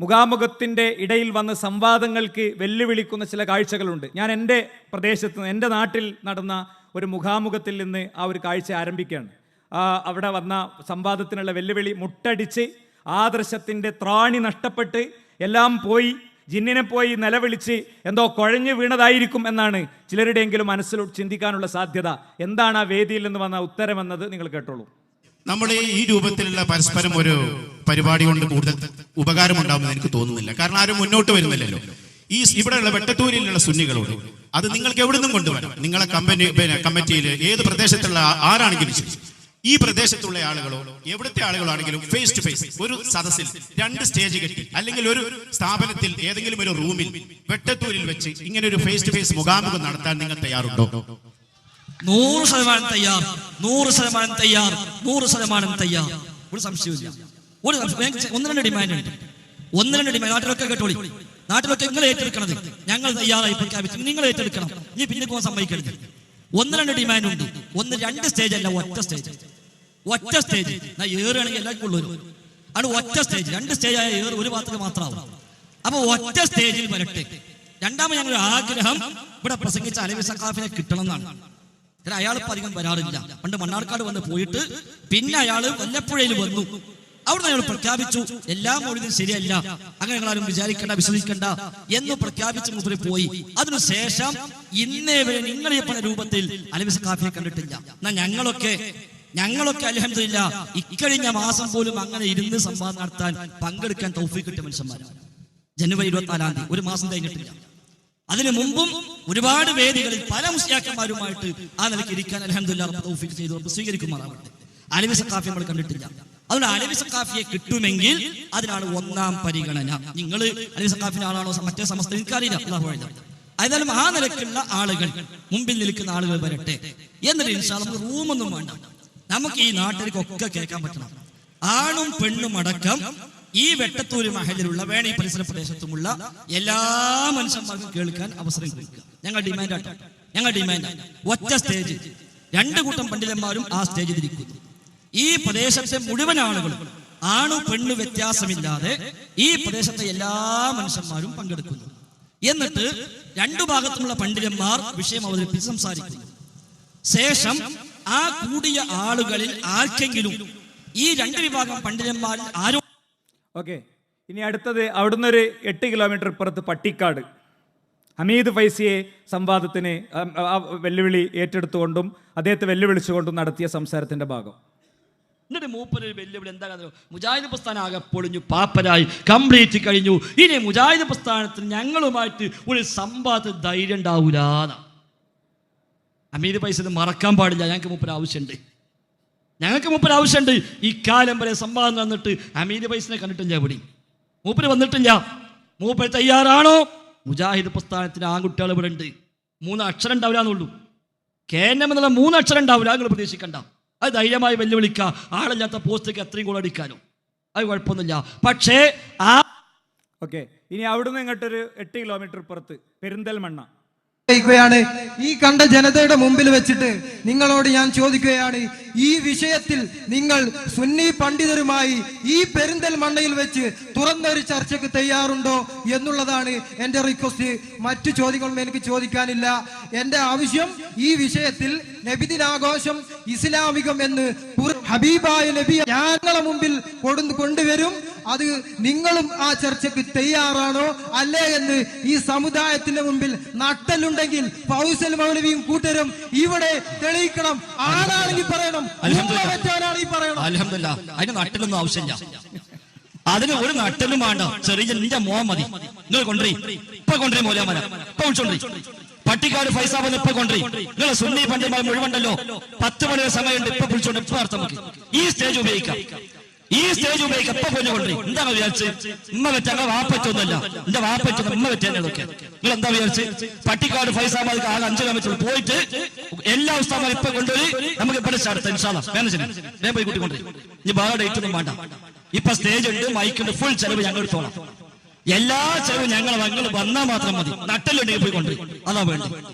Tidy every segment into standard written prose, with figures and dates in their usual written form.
മുഖാമുഖത്തിൻ്റെ ഇടയിൽ വന്ന് സംവാദങ്ങൾക്ക് വെല്ലുവിളിക്കുന്ന ചില കാഴ്ചകളുണ്ട്. ഞാൻ എൻ്റെ പ്രദേശത്ത് നിന്ന്, എൻ്റെ നാട്ടിൽ നടന്ന ഒരു മുഖാമുഖത്തിൽ നിന്ന് ആ ഒരു കാഴ്ച ആരംഭിക്കുകയാണ്. അവിടെ വന്ന സംവാദത്തിനുള്ള വെല്ലുവിളി മുട്ടടിച്ച് ആദർശത്തിൻ്റെ ത്രാണി നഷ്ടപ്പെട്ട് എല്ലാം പോയി, ജിന്നിനെ പോയി നിലവിളിച്ച് എന്തോ കുഴഞ്ഞു വീണതായിരിക്കും എന്നാണ് ചിലരുടെയെങ്കിലും മനസ്സിൽ ചിന്തിക്കാനുള്ള സാധ്യത. എന്താണ് ആ വേദിയിൽ നിന്ന് വന്ന ഉത്തരമെന്നത് നിങ്ങൾ കേട്ടോളൂ. നമ്മൾ ഈ രൂപത്തിലുള്ള പരസ്പരം ഒരു പരിപാടി കൊണ്ട് കൂടുതൽ ഉപകാരമുണ്ടാകുമെന്ന് എനിക്ക് തോന്നുന്നില്ല. കാരണം ആരും മുന്നോട്ട് വരുന്നില്ലല്ലോ. ഇവിടെയുള്ള വെട്ടത്തൂരിലുള്ള സുന്നികളോട് അത് നിങ്ങൾക്ക് എവിടെ നിന്നും കൊണ്ടുവരാം. നിങ്ങളെ കമ്മിറ്റിയിൽ ഏത് പ്രദേശത്തുള്ള ആരാണെങ്കിലും ശരി, ഈ പ്രദേശത്തുള്ള ആളുകളോ എവിടുത്തെ ആളുകളാണെങ്കിലും ഫേസ് ടു ഫേസ് ഒരു സദസ്സിൽ 2 സ്റ്റേജ് കെട്ടി അല്ലെങ്കിൽ ഒരു സ്ഥാപനത്തിൽ ഏതെങ്കിലും ഒരു റൂമിൽ വെട്ടത്തൂരിൽ വെച്ച് ഇങ്ങനെ ഒരു ഫേസ് ടു ഫേസ് മുഖാമുഖം നടത്താൻ നിങ്ങൾ തയ്യാറുണ്ടോ? 100% തയ്യാർ, 100% തയ്യാർ, 100% തയ്യാർ. ഒരു സംശയമില്ല. ഒരു ഒന്ന് രണ്ട് ഡിമാൻഡ് ഉണ്ട്. നാട്ടിലൊക്കെ കേട്ടോളി. നാട്ടിലൊക്കെ നിങ്ങൾ ഏറ്റെടുക്കണത് ഞങ്ങൾ തയ്യാറായി പ്രഖ്യാപിച്ചു, നിങ്ങൾ ഏറ്റെടുക്കണം. ഇനി പിന്നെ പോകാൻ സമ്മതിക്കരുത്. 1-2 ഡിമാൻഡ് ഉണ്ട്. 2 സ്റ്റേജ് അല്ല, ഒറ്റ സ്റ്റേജ്. ഏറുകയാണെങ്കിൽ എല്ലാവർക്കും ഉള്ളൂ. അത് ഒറ്റ സ്റ്റേജ്. 2 സ്റ്റേജ് ആയ ഏറ് ഒരു ഭാഗത്തേക്ക് മാത്രമാവും. അപ്പൊ ഒറ്റ സ്റ്റേജിൽ വരട്ടെ. രണ്ടാമത് ഞങ്ങളുടെ ആഗ്രഹം ഇവിടെ പ്രസംഗിച്ച അലവി സഖാഫിനെ കിട്ടണം എന്നാണ്. അയാൾ ഇപ്പം അധികം വരാറില്ല. പണ്ട് മണ്ണാർക്കാട് വന്ന് പോയിട്ട് പിന്നെ അയാൾ വല്ലപ്പുഴയിൽ വന്നു. അവിടെ അയാൾ പ്രഖ്യാപിച്ചു എല്ലാം മൗലിദും ശരിയല്ല, അങ്ങനെ ഞങ്ങളാരും വിചാരിക്കണ്ട, വിശ്വസിക്കണ്ട എന്ന് പ്രഖ്യാപിച്ച് മുതൽ പോയി. അതിനുശേഷം ഇന്നേ വരെ നിങ്ങൾ ഈ പറഞ്ഞ രൂപത്തിൽ അലവി സഖാഫിനെ കണ്ടിട്ടില്ല. എന്നാൽ ഞങ്ങളൊക്കെ അൽഹംദുലില്ലാ ഇക്കഴിഞ്ഞ മാസം പോലും അങ്ങനെ ഇരുന്ന് സംവാദം നടത്താൻ പങ്കെടുക്കാൻ തൗഫീഖ് കിട്ടിയ മനുഷ്യന്മാരാണ്. ജനുവരി 24-ാം തീയതി, ഒരു മാസം കഴിഞ്ഞിട്ടില്ല. അതിനു മുമ്പും ഒരുപാട് വേദികളിൽ പല മുസ്ലിയാക്കന്മാരുമായിട്ട് ആ നിലയ്ക്ക് ഇരിക്കാൻ അൽഹംദുലില്ലാ തൗഫീഖ് ചെയ്തു സ്വീകരിക്കുമാറാവട്ടെ. അലവി സഖാഫി നമ്മൾ കണ്ടിട്ടില്ല. അതുകൊണ്ട് അലവി സഖാഫിയെ കിട്ടുമെങ്കിൽ അതിനാണ് 1-ാം പരിഗണന. നിങ്ങൾ അലവി സഖാഫിന്റെ ആളാണോ മറ്റേ സമസ്ത എനിക്കറിയില്ല, അല്ലാഹു അഅലം. ഏതായാലും ആ നിലയ്ക്കുള്ള ആളുകൾ, മുമ്പിൽ നിൽക്കുന്ന ആളുകൾ വരട്ടെ. എന്നിട്ട് ഇൻഷാ അല്ലാഹ് നമുക്ക് റൂമൊന്നും വേണ്ട. നമുക്ക് ഈ നാട്ടിലേക്കൊക്കെ കേൾക്കാൻ പറ്റണം. ആണും പെണ്ണും അടക്കം ഈ വെട്ടത്തൂര് മഹലിലുള്ള വേണ ഈ പരിസര പ്രദേശത്തുമുള്ള എല്ലാ മനുഷ്യന്മാർക്കും കേൾക്കാൻ അവസരം കൊടുക്കുക. ഞങ്ങൾ ഡിമാൻഡ് ഒറ്റ സ്റ്റേജ്, 2 കൂട്ടം പണ്ഡിതന്മാരും ആ സ്റ്റേജിൽ ഇരിക്കുന്നു. ഈ പ്രദേശത്തെ മുഴുവൻ ആളുകളും ആണു പെണ്ണു വ്യത്യാസമില്ലാതെ ഈ പ്രദേശത്തെ എല്ലാ മനുഷ്യന്മാരും പങ്കെടുക്കുന്നു. എന്നിട്ട് 2 ഭാഗത്തുമുള്ള പണ്ഡിതന്മാർ വിഷയം അവതരിപ്പിച്ച് സംസാരിക്കുന്നു. ശേഷം ആ കൂടിയ ആളുകളിൽ ആർക്കെങ്കിലും ഈ 2 വിഭാഗം പണ്ഡിതന്മാരിൽ ആരോ ഓക്കെ. ഇനി അടുത്തത് അവിടുന്ന് ഒരു 8 കിലോമീറ്റർ ഇപ്പുറത്ത് പട്ടിക്കാട് ഹമീദ് ഫൈസിയെ സംവാദത്തിന് വെല്ലുവിളി ഏറ്റെടുത്തുകൊണ്ടും അദ്ദേഹത്തെ വെല്ലുവിളിച്ചുകൊണ്ടും നടത്തിയ സംസാരത്തിന്റെ ഭാഗം. എന്നിട്ട് മൂപ്പര് വെല്ലുവിളി എന്താ? മുജാഹിദ് പ്രസ്ഥാനം ആകെ പൊളിഞ്ഞു, പാപ്പരായി, കംപ്ലീറ്റ് കഴിഞ്ഞു. ഇനി മുജാഹിദ് പ്രസ്ഥാനത്തിന് ഞങ്ങളുമായിട്ട് ഒരു സംവാദത്തിന് ധൈര്യം ഉണ്ടാവൂലാന്ന. ഹമീദ് ഫൈസി മറക്കാൻ പാടില്ല. ഞങ്ങൾക്ക് മൂപ്പര് ആവശ്യമുണ്ട്. ഇക്കാലം വരെ സംവാദം വന്നിട്ട് ഹമീദ് ഫൈസിനെ കണ്ടിട്ടില്ല. എവിടെ മൂപ്പര് വന്നിട്ടില്ല. മൂപ്പര് തയ്യാറാണോ? മുജാഹിദ് പ്രസ്ഥാനത്തിന് ആൺകുട്ടികൾ ഇവിടെ ഉണ്ട്. 3 അക്ഷരം ഉണ്ടാവില്ല എന്നുള്ളൂ. കേന്ദ്രം എന്നുള്ള 3 അക്ഷരം ഉണ്ടാവില്ല. നിങ്ങൾ പ്രതീക്ഷിക്കണ്ട. അത് ധൈര്യമായി വെല്ലുവിളിക്കുക. ആളില്ലാത്ത പോസ്റ്റേക്ക് എത്രയും കൂടെ അടിക്കാനോ അത് കുഴപ്പമൊന്നുമില്ല. പക്ഷേ ഓക്കെ. ഇനി അവിടുന്ന് ഇങ്ങോട്ടൊരു 8 കിലോമീറ്റർ പുറത്ത് പെരിന്തൽമണ്ണ ഈ കണ്ട ജനതയുടെ മുമ്പിൽ വെച്ചിട്ട് നിങ്ങളോട് ഞാൻ ചോദിക്കുകയാണ്, ഈ വിഷയത്തിൽ നിങ്ങൾ സുന്നി പണ്ഡിതരുമായി ഈ പെരിന്തൽമണ്ണയിൽ വെച്ച് തുറന്നൊരു ചർച്ചയ്ക്ക് തയ്യാറുണ്ടോ എന്നുള്ളതാണ് എന്റെ റിക്വസ്റ്റ്. മറ്റു ചോദ്യങ്ങളും എനിക്ക് ചോദിക്കാനില്ല. എന്റെ ആവശ്യം ഈ വിഷയത്തിൽ നബിദിനാഘോഷം ഇസ്ലാമികം എന്ന് ഹബീബായ നബി ഞങ്ങളെ മുമ്പിൽ കൊണ്ടുവരും. അത് നിങ്ങളും ആ ചർച്ചയ്ക്ക് തയ്യാറാണോ അല്ലേ എന്ന് ഈ സമുദായത്തിന്റെ മുമ്പിൽ നട്ടലുണ്ടെങ്കിൽ ഫൗസൽ മൗലവിയും കൂട്ടരും ഇവിടെ തെളിയിക്കണം. ആണാണെങ്കിൽ പറയണം, അൽഹംദുലില്ലാ. അതിന് നട്ടലൊന്നും ആവശ്യമില്ല. അതിന് ഒരു നട്ടലും വേണ്ട. ചെറിയ നിന്റെ മോൻ മതി. നിങ്ങൾ കൊണ്ടുവരീ മോലാമല ഇപ്പൊ വിളിച്ചോണ്ടി. പട്ടിക്കാട് ഫൈസാബ് ഇപ്പൊ കൊണ്ടുവരീ. നിങ്ങൾ സുന്നി പണ്ഡിതന്മാർ മുഴുവണ്ടല്ലോ. 10 മണി സമയമുണ്ട്. ഇപ്പൊ വിളിച്ചോണ്ട് ഇപ്പൊ അർത്ഥം ഈ സ്റ്റേജ് ഉപയോഗിക്കാം. ഇപ്പൊ കൊണ്ടുവരീ. എന്താണ് വിചാരിച്ച്? ഉമ്മ വെച്ച അങ്ങനെ വാപ്പറ്റൊന്നുമല്ല. എന്റെ വാപ്പറ്റുന്ന ഉമ്മ വെച്ചതൊക്കെ നിങ്ങൾ എന്താ വിചാരിച്ച്? പട്ടിക്കാട് ഫൈസാബാദ് ആകെ 5 കിലോമീറ്റർ പോയിട്ട് എല്ലാ ഉസ്താദുമാരും ഇപ്പൊ കൊണ്ടുവരി. നമുക്ക് ഇവിടെ അടുത്ത ഞാൻ പോയി കൂട്ടി കൊണ്ടുവരും. ഇനി വേറെ ഡേറ്റ് ഒന്നും വേണ്ട. ഇപ്പൊ സ്റ്റേജ് ഉണ്ട്, മൈക്കുണ്ട്, ഫുൾ ചെലവ് ഞങ്ങൾ എടുത്തോളാം. എല്ലാ ചെലവും ഞങ്ങൾ വന്നാൽ മാത്രം മതി. നട്ടലുണ്ടെങ്കിൽ പോയി കൊണ്ടുവരും. അതാ വേണ്ട.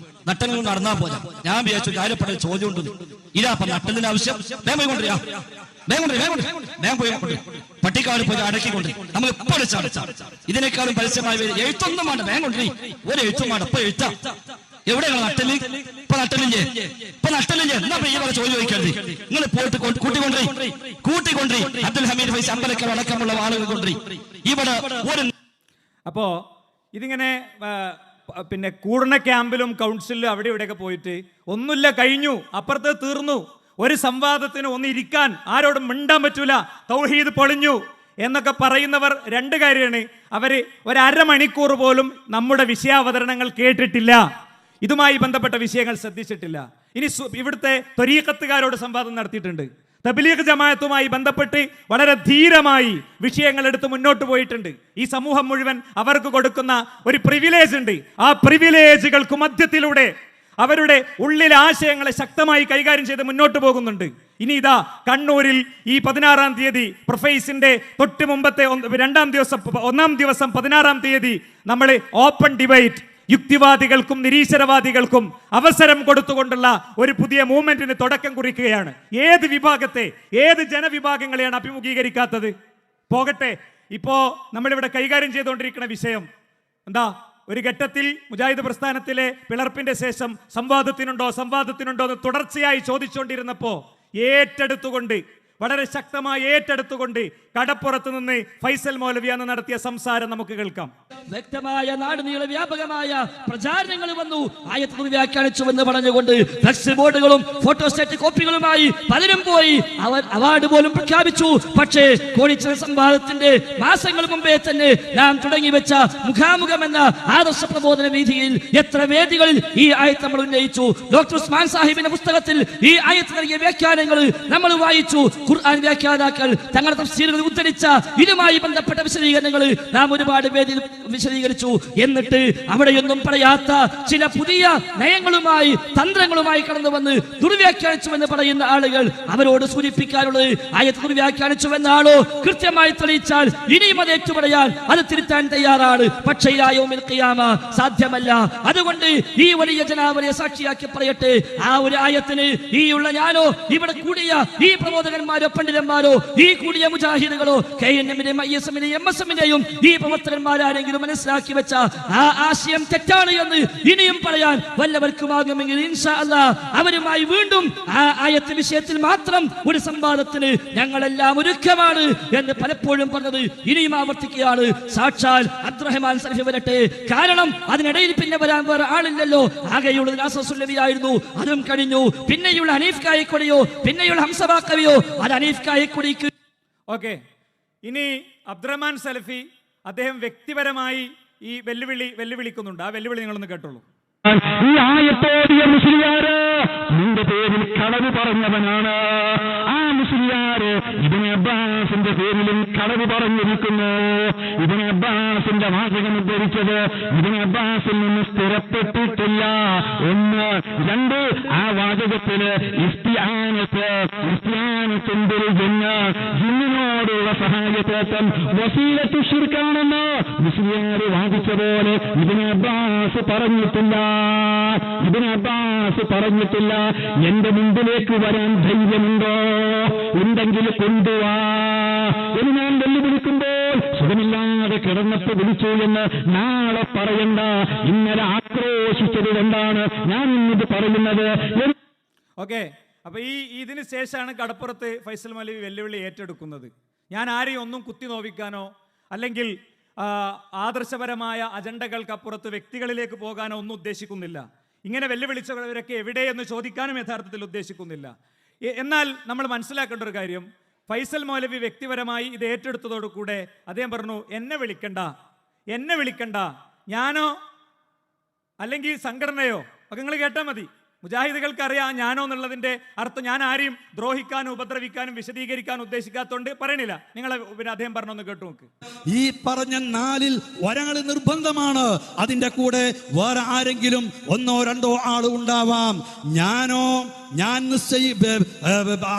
നട്ടലും നടന്നാൽ പോരാ. ഞാൻ വിചാരിച്ചു കാര്യപ്പെട്ട ചോദ്യം ഉണ്ട്. ഇതാ അപ്പൊ നട്ടലിന്റെ ആവശ്യം. പോയി കൊണ്ടുവരാ. പട്ടിക്കാട് പോയി അടക്കിക്കൊണ്ട് നമ്മൾ ഇപ്പോൾ ഇതിനേക്കാളും പരസ്യമായ എഴുത്തൊന്നും വേണ്ട. വേഗം ഒരു എഴുത്തും വേണ്ട. ഇപ്പൊ എഴുത്താ എവിടെയാണ് നട്ടല്? ഇപ്പൊ നട്ടലില്ലേ? എന്നാ ഈ വക ചോദ്യം ചോദിക്കരുത്. നിങ്ങൾ പോയിട്ട് കൂട്ടിക്കൊണ്ടേ അബ്ദുൽ ഹമീദ് ഫൈസി അമ്പലക്കൽ അടക്കമുള്ള ആളുകൾ കൊണ്ടേ ഇവിടെ ഒരു. അപ്പോ ഇതിങ്ങനെ പിന്നെ കൂടണ ക്യാമ്പിലും കൗൺസിലും അവിടെ ഇവിടെയൊക്കെ പോയിട്ട് ഒന്നുമില്ല, കഴിഞ്ഞു, അപ്പുറത്ത് തീർന്നു, ഒരു സംവാദത്തിന് ഒന്നിരിക്കാൻ ആരോടും മിണ്ടാൻ പറ്റൂല, തൗഹീദ് പൊളിഞ്ഞു എന്നൊക്കെ പറയുന്നവർ രണ്ട് കാര്യമാണ്. അവര് ഒരു അരമണിക്കൂർ പോലും നമ്മുടെ വിഷയാവതരണങ്ങൾ കേട്ടിട്ടില്ല, ഇതുമായി ബന്ധപ്പെട്ട വിഷയങ്ങൾ ശ്രദ്ധിച്ചിട്ടില്ല. ഇനി ഇവിടുത്തെ ത്വരീഖത്തുകാരോട് സംവാദം നടത്തിയിട്ടുണ്ട്. തബ്ലീഗ് ജമാഅത്തുമായി ബന്ധപ്പെട്ട് വളരെ ധീരമായി വിഷയങ്ങൾ എടുത്ത് മുന്നോട്ട് പോയിട്ടുണ്ട്. ഈ സമൂഹം മുഴുവൻ അവർക്ക് കൊടുക്കുന്ന ഒരു പ്രിവിലേജ് ഉണ്ട്. ആ പ്രിവിലേജുകൾക്ക് മധ്യത്തിലൂടെ അവരുടെ ഉള്ളിലെ ആശയങ്ങളെ ശക്തമായി കൈകാര്യം ചെയ്ത് മുന്നോട്ട് പോകുന്നുണ്ട്. ഇനി ഇതാ കണ്ണൂരിൽ ഈ 16-ാം തീയതി പ്രൊഫൈസിന്റെ തൊട്ട് മുമ്പത്തെ 1-ാം ദിവസം 16-ാം തീയതി നമ്മൾ ഓപ്പൺ ഡിബേറ്റ്, യുക്തിവാദികൾക്കും നിരീശ്വരവാദികൾക്കും അവസരം കൊടുത്തുകൊണ്ടുള്ള ഒരു പുതിയ മൂവ്മെന്റിന് തുടക്കം കുറിക്കുകയാണ്. ഏത് വിഭാഗത്തെ, ഏത് ജനവിഭാഗങ്ങളെയാണ് അഭിമുഖീകരിക്കാത്തത്? പോകട്ടെ, ഇപ്പോ നമ്മളിവിടെ കൈകാര്യം ചെയ്തുകൊണ്ടിരിക്കുന്ന വിഷയം എന്താ? ഒരു ഘട്ടത്തിൽ മുജാഹിദ് പ്രസ്ഥാനത്തിലെ പിളർപ്പിന്റെ ശേഷം സംവാദത്തിനുണ്ടോ എന്ന് തുടർച്ചയായി ചോദിച്ചുകൊണ്ടിരുന്നപ്പോ വളരെ ശക്തമായി ഏറ്റെടുത്തുകൊണ്ട് കടപ്പുറത്ത് നിന്ന് ഫൈസൽ മൗലവി അന്ന് നടത്തിയ സംസാരം നമുക്ക് കേൾക്കാം. വ്യക്തമായ നാടുനീള വ്യാപകമായ പ്രചാരണങ്ങൾ വന്നു. ആയത്ത് വ്യാഖ്യാനിച്ചുവെന്ന് പറഞ്ഞുകൊണ്ട് ഫ്ലക്സ് ബോർഡുകളും ഫോട്ടോസ്റ്റാറ്റ് കോപ്പികളുമായി പലരും പോയി അവർ അവാർഡ് പോലും പ്രഖ്യാപിച്ചു. പക്ഷേ കോഴിച്ചൽ സംവാദത്തിന്റെ മാസങ്ങൾ മുമ്പേ തന്നെ നാം തുടങ്ങി വെച്ച മുഖാമുഖം എന്ന ആദർശ പ്രബോധന വീതിയിൽ എത്ര വേദികളിൽ ഈ ആയത്ത് നമ്മൾ ഉന്നയിച്ചു. ഡോക്ടർ ഉസ്മാൻ സാഹിബിന്റെ പുസ്തകത്തിൽ ഈ ആയത്ത് നൽകിയ വ്യാഖ്യാനങ്ങൾ നമ്മൾ വായിച്ചു. ഖുർആൻ വ്യാഖ്യാതാക്കൾ തങ്ങളുടെ തഫ്സീറുകൾ ഉദ്ധരിച്ച ഇതുമായി ബന്ധപ്പെട്ട വിശദീകരണങ്ങൾ നാം ഒരുപാട് വേദിയിൽ വിശദീകരിച്ചു. എന്നിട്ട് അവിടെയൊന്നും പറയാത്ത ചില പുതിയ നയങ്ങളുമായി തന്ത്രങ്ങളുമായി കടന്നു വന്ന് ദുർവ്യാഖ്യാനിച്ചുവെന്ന് പറയുന്ന ആളുകൾ, അവരോട് സൂചിപ്പിക്കാനുള്ളത് ആയത്ത് ദുർവ്യാഖ്യാനിച്ചുവെന്നാണോ കൃത്യമായി തെളിയിച്ചാൽ ഇനിയും അത് ഏറ്റുപറയാൻ, അത് തിരുത്താൻ തയ്യാറാണ്. പക്ഷേ യൗമുൽ ഖിയാമ സാധ്യമല്ല. അതുകൊണ്ട് ഈ വലിയ ജനാവലിയെ സാക്ഷിയാക്കി പറയട്ടെ, ആ ഒരു ആയത്തിന് ഈ ഉള്ള ഞാനോ ഇവിടെ കൂടിയ ഈ പ്രബോധകന്മാരോ പണ്ഡിതന്മാരോ ഈ കൂടിയ മുജാഹിദുകളോ KNM-ന്റെയും ISM-ന്റെയും MSM-ന്റെയും ഈ പ്രവർത്തകന്മാരാരെങ്കിലും മനസ്സിലാക്കി വെച്ച ആ ആശയം തെറ്റാണ് എന്ന് ഇനിയും പറയാൻ വല്ലവർക്കുമാകുമെങ്കിൽ ഇൻഷാ അല്ലാഹ് അവരുമായി വീണ്ടും ആ ആയത്ത് വിഷയത്തിൽ മാത്രം ഒരു സംവാദത്തിന് ഞങ്ങളെല്ലാം ഒരുക്കമാണ് എന്ന് പലപ്പോഴും പറഞ്ഞത് ഇനിയും ആവർത്തിക്കുകയാണ്. സാക്ഷാൽ അബ്ദുറഹ്മാൻ സലഫി വരട്ടെ. കാരണം അതിനിടയിൽ പിന്നെ വരാൻ വേറെ ആളില്ലല്ലോ. ആകെയുള്ളത് നാസർ സുല്ലമിയായിരുന്നു, അതും കഴിഞ്ഞു. പിന്നെയുള്ള ഹനീഫ് കായക്കൊടിയോ പിന്നെയുള്ള ഹംസബാക്കവിയോ അത് ഹനീഫ് കായക്കൊടിക്ക്. ഓക്കെ, ഇനി അബ്ദുറഹ്മാൻ സലഫി അദ്ദേഹം വ്യക്തിപരമായി ഈ വെല്ലുവിളിക്കുന്നുണ്ട്. ആ വെല്ലുവിളി നിങ്ങളൊന്ന് കേട്ടോളൂ. ഈ ആയത്തോടിയ മുസ്ലിയാര് നിന്റെ പേരിൽ കളവ് പറഞ്ഞവനാണ്. ആ മുസ്ലിയാര് ഇബ്നു അബ്ബാസിന്റെ പേരിലും കളവ് പറഞ്ഞിരിക്കുന്നു. ഇബ്നു അബ്ബാസിന്റെ വാചകം ഉദ്ധരിച്ചത് ഇബ്നു അബ്ബാസിൽ നിന്ന് സ്ഥിരപ്പെട്ടിട്ടില്ല. 1. 2, ആ വാചകത്തില് ഇസ്തിആനത്തുൽ ജിന്നിനോടുള്ള സഹായത്തേറ്റം വസീലത്തു ശിർക്കാണെന്ന് മുസ്ലിയാര് വാദിച്ച പോലെ ഇബ്നു അബ്ബാസ് പറഞ്ഞിട്ടില്ല. എന്റെ മുമ്പിലേക്ക് വരാൻ ധൈര്യമുണ്ടോ? ഉണ്ടെങ്കിൽ കൊണ്ടുവാ എന്ന് ഞാൻ വെല്ലുവിളിക്കുമ്പോൾ സുഖമില്ലാതെ കിടന്നപ്പോ വിളിച്ചു എന്ന് നാളെ പറയണ്ട. ഇന്നലെ ആക്രോശിച്ചത് കൊണ്ടാണ് ഞാൻ ഇന്നത് പറയുന്നത്. ഓക്കെ, അപ്പൊ ഇതിന് ശേഷമാണ് കടപ്പുറത്ത് ഫൈസൽ മൗലവി വെല്ലുവിളി ഏറ്റെടുക്കുന്നത്. ഞാൻ ആരെയും ഒന്നും കുത്തി നോവിക്കാനോ അല്ലെങ്കിൽ ആദർശപരമായ അജണ്ടകൾക്കപ്പുറത്ത് വ്യക്തികളിലേക്ക് പോകാനോ ഒന്നും ഉദ്ദേശിക്കുന്നില്ല. ഇങ്ങനെ വെല്ലുവിളിച്ചവരൊക്കെ എവിടെയെന്ന് ചോദിക്കാനും യഥാർത്ഥത്തിൽ ഉദ്ദേശിക്കുന്നില്ല. എന്നാൽ നമ്മൾ മനസ്സിലാക്കേണ്ട ഒരു കാര്യം, ഫൈസൽ മൗലവി വ്യക്തിപരമായി ഇത് ഏറ്റെടുത്തതോടുകൂടെ അദ്ദേഹം പറഞ്ഞു, എന്നെ വിളിക്കണ്ട, ഞാനോ അല്ലെങ്കിൽ സംഘടനയോ ഒക്കെ നിങ്ങൾ കേട്ടാൽ മതി. മുജാഹിദുകൾക്ക് അറിയാം ഞാനോ എന്നുള്ളതിന്റെ അർത്ഥം. ഞാൻ ആരെയും ദ്രോഹിക്കാനും ഉപദ്രവിക്കാനും വിശദീകരിക്കാനും ഉദ്ദേശിക്കാത്തതുകൊണ്ട് പറയണില്ല. നിങ്ങൾ പിന്നെ അദ്ദേഹം പറഞ്ഞൊന്ന് കേട്ടു നോക്ക്. ഈ പറഞ്ഞ 4-ൽ ഒരാൾ നിർബന്ധമാണ്. അതിന്റെ കൂടെ വേറെ ആരെങ്കിലും 1-ഓ 2-ഓ ആള് ഉണ്ടാവാം. ഞാൻ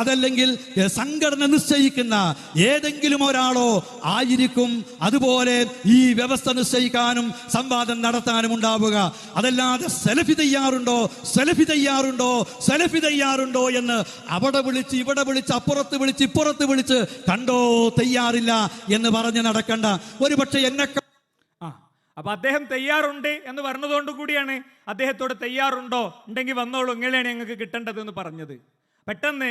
അതല്ലെങ്കിൽ സംഘടന നിശ്ചയിക്കുന്ന ഏതെങ്കിലും ഒരാളോ ആയിരിക്കും അതുപോലെ ഈ വ്യവസ്ഥ നിശ്ചയിക്കാനും സംവാദം നടത്താനും ഉണ്ടാവുക. അതല്ലാതെ സലഫി തയ്യാറുണ്ടോ, സലഫി തയ്യാറുണ്ടോ, സലഫി തയ്യാറുണ്ടോ എന്ന് അവിടെ വിളിച്ച് ഇവിടെ വിളിച്ച് അപ്പുറത്ത് വിളിച്ച് ഇപ്പുറത്ത് വിളിച്ച് കണ്ടോ തയ്യാറില്ല എന്ന് പറഞ്ഞ് നടക്കണ്ട. ഒരു പക്ഷെ എന്നെ അപ്പൊ അദ്ദേഹം തയ്യാറുണ്ട് എന്ന് പറഞ്ഞതുകൊണ്ട് കൂടിയാണ് അദ്ദേഹത്തോട് തയ്യാറുണ്ടോ, ഉണ്ടെങ്കിൽ വന്നോളൂ, ഇങ്ങനെയാണ് ഞങ്ങൾക്ക് കിട്ടേണ്ടത് എന്ന് പറഞ്ഞത്. പെട്ടെന്ന്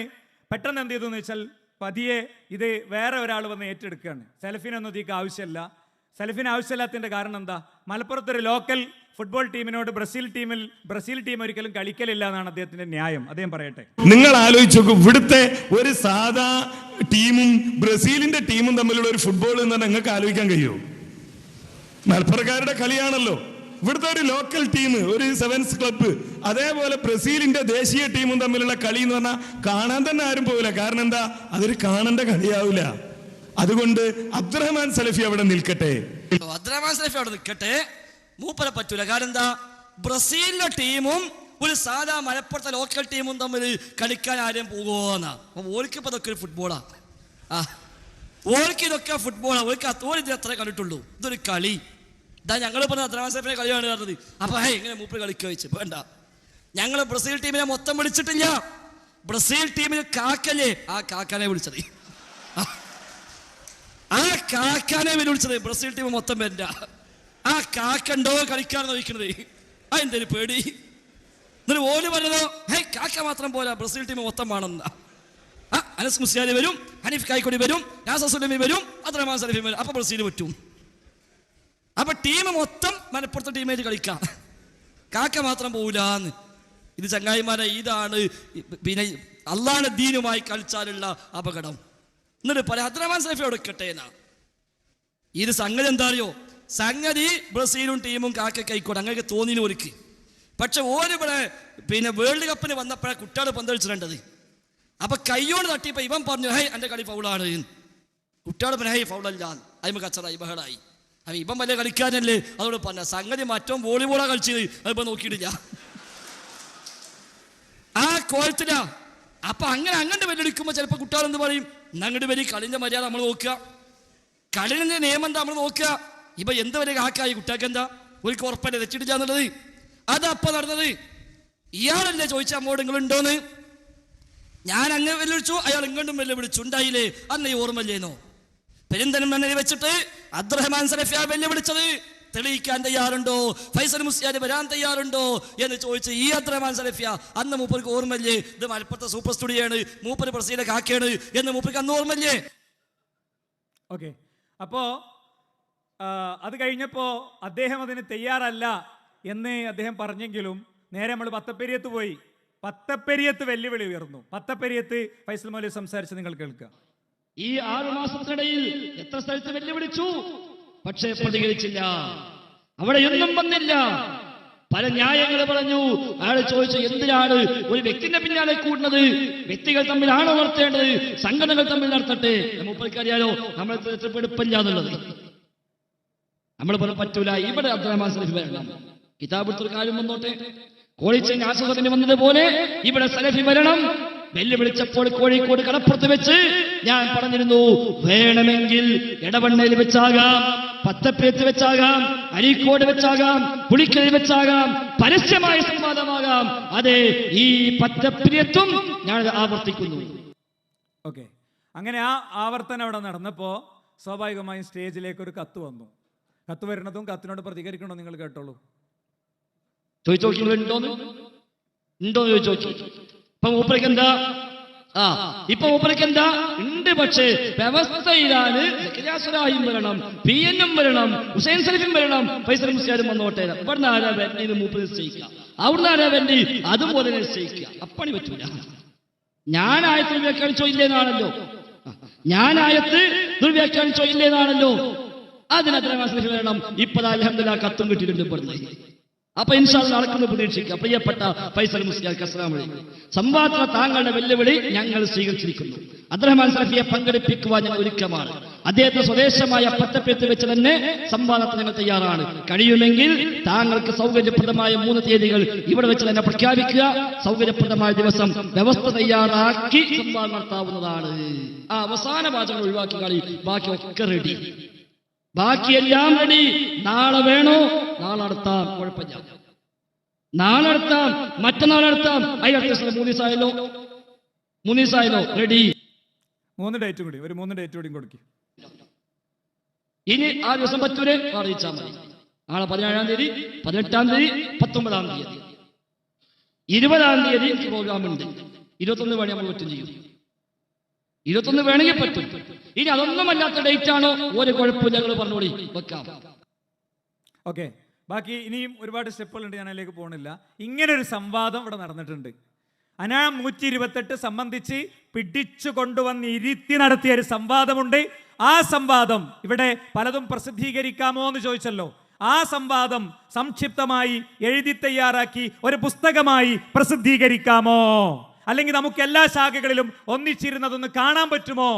എന്ത് ചെയ്തു എന്ന് വെച്ചാൽ പതിയെ ഇത് വേറെ ഒരാൾ വന്ന് ഏറ്റെടുക്കുകയാണ്. സെലഫിനൊന്നും ഇതിക്ക് ആവശ്യമില്ല. സെലഫിന് ആവശ്യമില്ലാത്തതിന്റെ കാരണം എന്താ? മലപ്പുറത്തൊരു ലോക്കൽ ഫുട്ബോൾ ടീമിനോട് ബ്രസീൽ ടീം ഒരിക്കലും കളിക്കലില്ല എന്നാണ് അദ്ദേഹത്തിന്റെ ന്യായം. അദ്ദേഹം പറയട്ടെ. നിങ്ങൾ ആലോചിച്ച് നോക്കൂ, ഇവിടുത്തെ ഒരു സാധാ ടീമും ബ്രസീലിന്റെ ടീമും തമ്മിലുള്ള ഒരു ഫുട്ബോൾ എന്ന് പറഞ്ഞാൽ നിങ്ങൾക്ക് ആലോചിക്കാൻ കഴിയുമോ? മലപ്പുറക്കാരുടെ കളിയാണല്ലോ. ഇവിടുത്തെ ഒരു ലോക്കൽ ടീം, ഒരു സെവൻസ് ക്ലബ്ബ്, അതേപോലെ ബ്രസീലിന്റെ ദേശീയ ടീമും തമ്മിലുള്ള കളി എന്ന് പറഞ്ഞാൽ കാണാൻ തന്നെ ആരും പോവില്ല. കാരണം എന്താ? അതൊരു കാണേണ്ട കളിയാവില്ല. അതുകൊണ്ട് അബ്ദുറഹ്മാൻ സലഫി അവിടെ നിൽക്കട്ടെ. അബ്ദുറഹ്മാൻ സലഫി അവിടെ നിൽക്കട്ടെ. മൂപ്പരെ പറ്റൂല. കാരണം എന്താ? ബ്രസീലിന്റെ ടീമും ഒരു സാധാ മലപ്പുറത്തെ ലോക്കൽ ടീമും തമ്മിൽ കളിക്കാൻ ആരും പോകുമെന്നാ. ഓർക്ക് ഇപ്പൊ ഇതൊക്കെ ഒരു ഫുട്ബോളാ. ഓർക്ക് ഇതൊക്കെ ഫുട്ബോളാ. ഓർക്ക് ഇത് അത്ര കണ്ടിട്ടുള്ളൂ. ഇതൊരു കളി. ഇതാ ഞങ്ങൾ പറഞ്ഞ അബ്ദുറഹ്മാൻ സലഫിനെ കളിയാണ് പറഞ്ഞത്. അപ്പൊ ഇങ്ങനെ മൂപ്പര് കളിക്കുക വെച്ച് വേണ്ട. ഞങ്ങൾ ബ്രസീൽ ടീമിനെ മൊത്തം വിളിച്ചിട്ടില്ല. ബ്രസീൽ ടീമിന് കാക്കല്ലേ, ആ കാക്കാനെ വിളിച്ചത്. ആ കാക്കാനെ വിളിച്ചത്. ബ്രസീൽ ടീം മൊത്തം വരണ്ട. ആ കാക്കണ്ടോ കളിക്കാണെന്ന് ചോദിക്കണത്. എന്തൊരു പേടി. എന്നിട്ട് ഓല് പറഞ്ഞതോ കാക്ക മാത്രം പോരാ, ബ്രസീൽ ടീം മൊത്തം വേണമെന്നാ. അനസ് മുസ്ലിയാരി വരും, ഹനീഫ് കായ്ക്കൊടി വരും, നാസർ സുലൈമി വരും, അബ്ദുറഹ്മാൻ സലഫി വരും. അപ്പൊ ബ്രസീൽ പറ്റും. അപ്പൊ ടീം മൊത്തം മലപ്പുറത്തെ ടീമായിട്ട് കളിക്കാം, കാക്ക മാത്രം പോവില്ലാന്ന്. ഇത് ചങ്ങായിമാരെ, ഇതാണ് പിന്നെ അള്ളാഹുവിന്റെ ദീനുമായി കളിച്ചാലുള്ള അപകടം. എന്നിട്ട് പറയാം അബ്ദുറഹ്മാൻ സലഫി എടുക്കട്ടെ എന്നാ. ഇത് സംഗതി എന്താ അറിയോ? സംഗതി ബ്രസീലും ടീമും കാക്കൊക്കെ ആയിക്കോട്ടെ, അങ്ങനെ തോന്നിന് ഒരുക്ക്. പക്ഷെ ഓരിവിടെ പിന്നെ വേൾഡ് കപ്പിന് വന്നപ്പോഴാണ് കുട്ടികൾ പന്തളിച്ചിടേണ്ടത്. അപ്പൊ കയ്യോട് തട്ടിയപ്പോ ഇവൻ പറഞ്ഞു എന്റെ കളി ഫൗളാണ്. കുട്ടികൾ പിന്നെ ഫൗളല്ല, അതിമ കച്ചറായി ബഹളായി. അപ്പൊ ഇവൻ വലിയ കളിക്കാരല്ലേ, അതോട് പറഞ്ഞ സംഗതി മറ്റോ വോളിബോളാ കളിച്ചത്, അതിപ്പോ നോക്കിയിട്ടില്ല. ആ കോലത്തില. അപ്പൊ അങ്ങനെ വെല്ലെടുക്കുമ്പോ ചിലപ്പോ കുട്ടികൾ എന്ത് പറയും? അങ്ങോട്ട് വരി, കളിന്റെ മര്യാദ നമ്മൾ നോക്കുക, കളിന്റെ നിയമം എന്താ നമ്മൾ നോക്കുക. ഇപ്പൊ എന്ത് വരെ കാക്കായി കുട്ടികൾക്ക് എന്താ ഒരു ഉറപ്പല്ലേ തെറ്റിട്ടില്ല എന്നുള്ളത്. അതപ്പ നടന്നത്. ഇയാളല്ലേ ചോദിച്ച അമ്മോട് നിങ്ങളുണ്ടോന്ന്. ഞാൻ അങ്ങനെ വെല്ലുവിളിച്ചു, അയാൾ ഇങ്ങോട്ടും വെല്ലുവിളിച്ചു. ഉണ്ടായില്ലേ? അന്ന് ഈ ഓർമ്മല്ലേന്നോ? പെരിന്തൽമണ്ണയിൽ വെച്ചിട്ട് അബ്ദുറഹ്മാൻ സലഫിയ വെല്ലുവിളിച്ചത് തെളിയിക്കാൻ തയ്യാറുണ്ടോ, ഫൈസൽ മുസ്ലിയാർ വരാൻ തയ്യാറുണ്ടോ എന്ന് ചോദിച്ച് ഈ അബ്ദുറഹ്മാൻ സലഫിയ അന്ന് മൂപ്പർക്ക് ഓർമ്മല്ലേ? ഇത് മലപ്പുറത്തെ സൂപ്പർ സ്റ്റുഡിയോയാണ്, മൂപ്പര് ബ്രസീലിലെ കാക്കയാണ് എന്ന് മൂപ്പർക്ക് അന്ന് ഓർമ്മല്ലേ? ഓക്കെ. അപ്പോ അത് കഴിഞ്ഞപ്പോ അദ്ദേഹം അതിന് തയ്യാറല്ല എന്ന് അദ്ദേഹം പറഞ്ഞെങ്കിലും നേരെ നമ്മൾ പത്തപ്പെരിയത്ത് പോയി. പത്തപ്പെരിയത്ത് വെല്ലുവിളി ഉയർന്നു. പത്തപ്പെരിയത്ത് ഫൈസൽ മൗലവി സംസാരിച്ച് നിങ്ങൾ കേൾക്കുക. ഈ 6 മാസത്തിനിടയിൽ എത്ര സ്ഥലത്ത് വെല്ലുവിളിച്ചു, പക്ഷേ പ്രതികരിച്ചില്ല. അവിടെ ഒന്നും വന്നില്ല. പല ന്യായങ്ങൾ പറഞ്ഞു. അയാൾ ചോദിച്ചു, എന്തിനാണ് ഒരു വ്യക്തിന്റെ പിന്നാലെ കൂടുന്നത്? വ്യക്തികൾ തമ്മിലാണോ നടത്തേണ്ടത്? സംഘടനകൾ തമ്മിൽ നടത്തട്ടെ. മൂപ്പർക്കറിയാലോ നമ്മൾ എത്തിപ്പിടിപ്പില്ല എന്നുള്ളത്. നമ്മൾ പറഞ്ഞു പറ്റൂല. ഇവിടെ അബ്ദുറഹ്മാൻ സലഫി വരണം. കിതാബ് എടുത്തൊരു കാര്യം വന്നോട്ടെ. കോളിച്ചേരി ആശുപത്രി വന്നതുപോലെ ഇവിടെ സലഫി വരണം. വെല്ലുവിളിച്ചപ്പോൾ കോഴിക്കോട് കടപ്പുറത്ത് വെച്ച് ഞാൻ പറഞ്ഞിരുന്നു, വേണമെങ്കിൽ എടവണ്ണയിൽ വെച്ചാകാം, പത്തപ്പേത്ത് വെച്ചാകാം, അരീക്കോട് വെച്ചാകാം, പുളിക്കലിൽ വെച്ചാകാം, പരസ്യമായ സംവാദമാകാം. അതെ, ഈ പത്തപ്രിയത്വം ഞാൻ ആവർത്തിക്കുന്നു. ഓക്കെ. അങ്ങനെ ആ ആവർത്തനം അവിടെ നടന്നപ്പോൾ സ്വാഭാവികമായും സ്റ്റേജിലേക്ക് ഒരു കത്ത് വന്നു. കത്ത് വരുന്നതും കത്തിനോട് പ്രതികരിക്കണോ നിങ്ങൾ കേട്ടോളൂ. ചോദിച്ചോക്കിണ്ടോന്ന് ചോദിച്ചു. ഇപ്പൊ മൂപ്പർക്ക് എന്താ? ഇപ്പൊ മൂപ്പർക്ക് എന്താ ഉണ്ട്? പക്ഷേ വ്യവസ്ഥയിലാണ് സക്കറിയാസുരായും വരണം, PN വരണം, ഹുസൈൻ സലഫിയും വരണം, ഫൈസൽ മുസ്ലിയാരും വന്നോട്ടെ. ഇവിടുന്ന് ആരാ വേണ്ടി മൂപ്പർ നിശ്ചയിക്കുക, അവിടുന്ന് ആരാ വേണ്ടി അതുപോലെ നിശ്ചയിക്കുക. അപ്പണി പറ്റൂല. ഞാനായത്ത് ദുർവ്യാഖ്യാനിച്ചോ ഇല്ലേന്നാണല്ലോ. ഞാനായത്ത് ദുർവ്യാഖ്യാനിച്ചോ ഇല്ലേന്നാണല്ലോ. അതിനത്ര വരണം. ഇപ്പതാ അൽഹംദുലില്ലാഹ് കത്തും കിട്ടിയിട്ടുണ്ട് ഇവിടുന്ന്. അപ്പൊ ഇൻഷാ അല്ലാഹ് നടക്കുന്ന പ്രതീക്ഷിക്കുക. പ്രിയപ്പെട്ട ഫൈസൽ മുസ്ലിയാർക്ക് അസ്സലാമു അലൈക്കും. സംവാദ താങ്കളുടെ വെല്ലുവിളി ഞങ്ങൾ സ്വീകരിച്ചിരിക്കുന്നു. അബ്ദുറഹ്മാൻ സലഫിയെ പങ്കെടുപ്പിക്കുവാൻ ഞങ്ങൾ ഒരുക്കമാണ്. അദ്ദേഹത്തെ സ്വദേശമായ പത്തപ്പേത്ത് വെച്ച് തന്നെ സംവാദത്തിന് ഞങ്ങൾ തയ്യാറാണ്. കഴിയുമെങ്കിൽ താങ്കൾക്ക് സൗകര്യപ്രദമായ 3 തീയതികൾ ഇവിടെ വെച്ച് തന്നെ പ്രഖ്യാപിക്കുക. സൗകര്യപ്രദമായ ദിവസം വ്യവസ്ഥ തയ്യാറാക്കി സംവാദം നടത്താവുന്നതാണ്. ആ അവസാന വാചകങ്ങൾ ഒഴിവാക്കി കളി, ബാക്കി ഒക്കെ റെഡി, ബാക്കിയെല്ലാം റെഡി. നാളെ വേണോ? നാളെ നടത്താം, കുഴപ്പമില്ല. നാളെ നടത്താം, മറ്റന്നാൾ നടത്താം. അതിനടുത്ത ദിവസം 3 ദിവസമായല്ലോ, 3 ദിവസമായല്ലോ, റെഡി. 3 ഡേറ്റ് കൂടി, ഒരു 3 ഡേറ്റ് കൂടി കൊടുക്കും. ഇനി ആ ദിവസം പറ്റൂലേ അറിയിച്ചാൽ മതി. നാളെ 17-ാം തീയതി, 18-ാം തീയതി, 19-ാം തീയതി, 20-ാം തീയതി എനിക്ക് പ്രോഗ്രാം ഉണ്ട്. 21 വേണേ നമ്മൾ പറ്റും ചെയ്യും. 21 വേണമെങ്കിൽ പറ്റും. ഇനി അതൊന്നും അല്ലാത്ത ഡേറ്റ് ആണോ, ഒരു കുഴപ്പമില്ല, ഞങ്ങൾ പറഞ്ഞോളി, വെക്കാം. ഓക്കെ, ബാക്കി ഇനിയും ഒരുപാട് സ്റ്റെപ്പുകളുണ്ട്, ഞാൻ അതിലേക്ക് പോകണില്ല. ഇങ്ങനൊരു സംവാദം ഇവിടെ നടന്നിട്ടുണ്ട്. അനാം 128 സംബന്ധിച്ച് പിടിച്ചു കൊണ്ടുവന്ന് ഇരുത്തി നടത്തിയ ഒരു സംവാദമുണ്ട്. ആ സംവാദം ഇവിടെ പലതും പ്രസിദ്ധീകരിക്കാമോ എന്ന് ചോദിച്ചല്ലോ. ആ സംവാദം സംക്ഷിപ്തമായി എഴുതി തയ്യാറാക്കി ഒരു പുസ്തകമായി പ്രസിദ്ധീകരിക്കാമോ? അല്ലെങ്കിൽ നമുക്ക് എല്ലാ ശാഖകളിലും ഒന്നിച്ചിരുന്നതൊന്ന് കാണാൻ പറ്റുമോ?